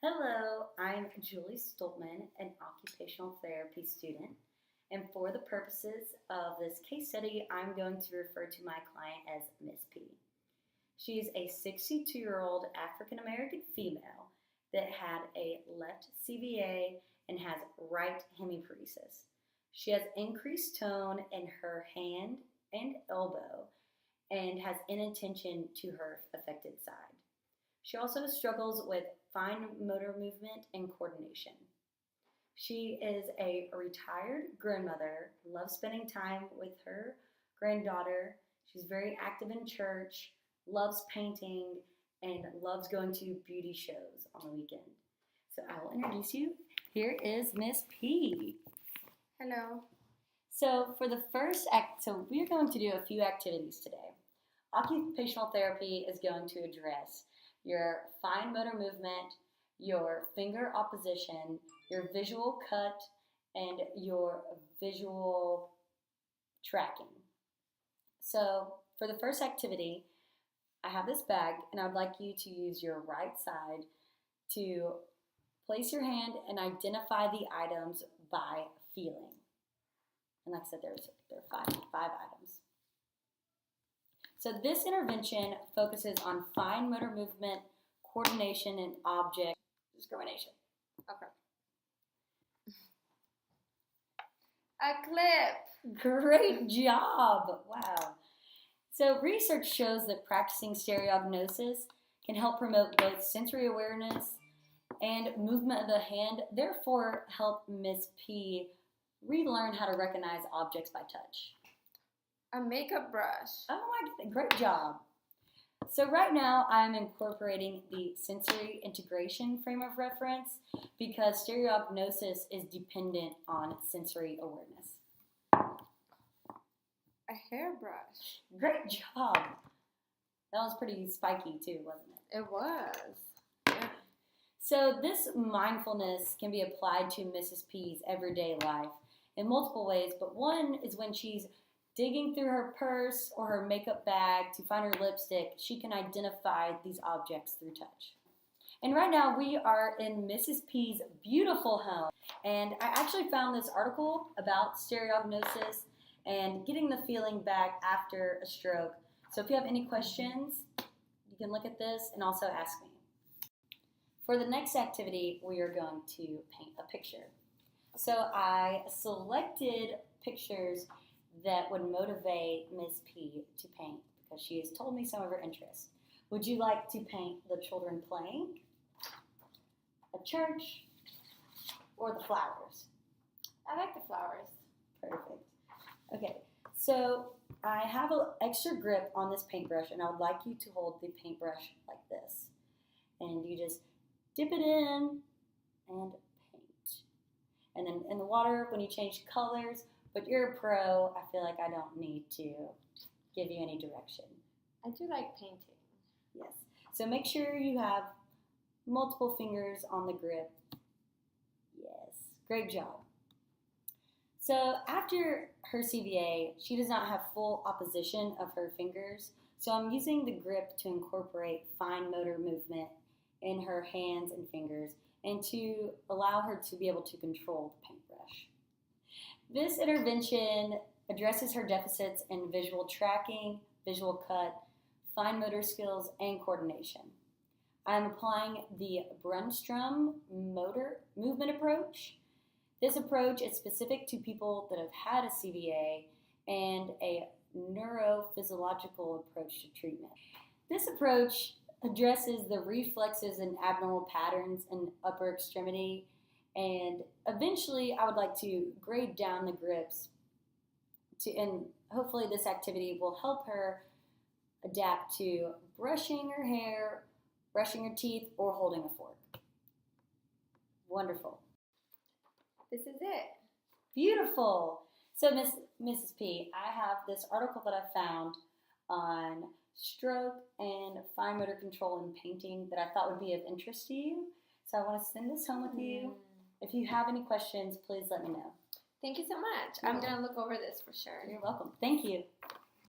Hello, I'm Julie Stoltman, an occupational therapy student, and for the purposes of this case study, I'm going to refer to my client as Miss P. She's a 62-year-old African American female that had a left CVA and has right hemiparesis. She has increased tone in her hand and elbow and has inattention to her affected side. She also struggles with fine motor movement and coordination. She is a retired grandmother, loves spending time with her granddaughter. She's very active in church, loves painting, and loves going to beauty shows on the weekend. So I will introduce you. Here is Miss P. Hello. So for the first so we're going to do a few activities today. Occupational therapy is going to address your fine motor movement, your finger opposition, your visual cut, and your visual tracking. So for the first activity, I have this bag, and I'd like you to use your right side to place your hand and identify the items by feeling. And like I said, there are five items. So this intervention focuses on fine motor movement, coordination, and object discrimination. Okay. A clip. Great job. Wow. So research shows that practicing stereognosis can help promote both sensory awareness and movement of the hand, therefore help Miss P relearn how to recognize objects by touch. A makeup brush. Oh my, great job. So right now I'm incorporating the sensory integration frame of reference because stereognosis is dependent on sensory awareness. A hairbrush. Great job. That was pretty spiky too, wasn't it? It was. Yeah. So this mindfulness can be applied to Mrs. P's everyday life in multiple ways, but one is when she's digging through her purse or her makeup bag to find her lipstick, she can identify these objects through touch. And right now we are in Mrs. P's beautiful home. And I actually found this article about stereognosis and getting the feeling back after a stroke. So if you have any questions, you can look at this and also ask me. For the next activity, we are going to paint a picture. So I selected pictures that would motivate Ms. P to paint because she has told me some of her interests. Would you like to paint the children playing, a church, or the flowers? I like the flowers. Perfect. Okay, so I have an extra grip on this paintbrush, and I would like you to hold the paintbrush like this. And you just dip it in and paint. And then in the water, when you change colors, but you're a pro, I feel like I don't need to give you any direction. I do like painting. Yes. So make sure you have multiple fingers on the grip. Yes. Great job. So after her CVA, she does not have full opposition of her fingers. So I'm using the grip to incorporate fine motor movement in her hands and fingers and to allow her to be able to control the paintbrush. This intervention addresses her deficits in visual tracking, visual cut, fine motor skills, and coordination. I'm applying the Brunstrom motor movement approach. This approach is specific to people that have had a CVA and a neurophysiological approach to treatment. This approach addresses the reflexes and abnormal patterns in upper extremity, and eventually I would like to grade down the grips and hopefully this activity will help her adapt to brushing her hair, brushing her teeth, or holding a fork. Wonderful. This is it. Beautiful. So Mrs. P, I have this article that I found on stroke and fine motor control in painting that I thought would be of interest to you. So I want to send this home with you. If you have any questions, please let me know. Thank you so much. I'm going to look over this for sure. You're welcome. Thank you.